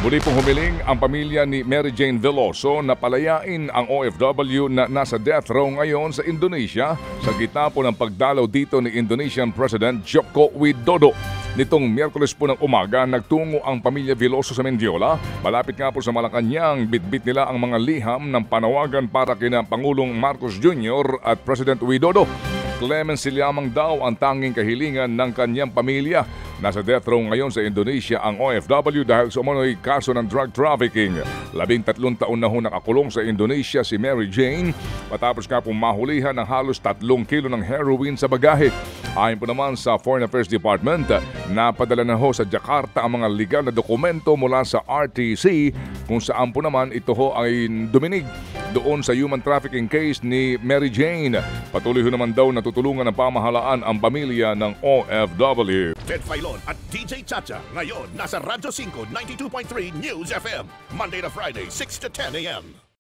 Muli pong humiling ang pamilya ni Mary Jane Veloso na palayain ang OFW na nasa death row ngayon sa Indonesia sa gitna po ng pagdalaw dito ni Indonesian President Joko Widodo. Nitong Miyerkules po ng umaga, nagtungo ang pamilya Veloso sa Mendiola. Malapit nga po sa Malacanang, bitbit nila ang mga liham ng panawagan para kina Pangulong Marcos Jr. at President Widodo. Clemency lamang daw ang tanging kahilingan ng kanyang pamilya. Nasa death row ngayon sa Indonesia ang OFW dahil sa umano'y kaso ng drug trafficking. 13 taon na ho nakakulong sa Indonesia si Mary Jane matapos nga pong mahulihan ng halos 3 kilo ng heroin sa bagahe. Ayon po naman sa Foreign Affairs Department, napadala na ho sa Jakarta ang mga legal na dokumento mula sa RTC kung saan po naman ito ho ay duminig doon sa human trafficking case ni Mary Jane. Patuloy ho naman daw na tutulungan ng pamahalaan ang pamilya ng OFW. Ted Filon at DJ Chacha ngayon nasa Radyo 5 92.3 News FM Monday to Friday 6 to 10 a.m.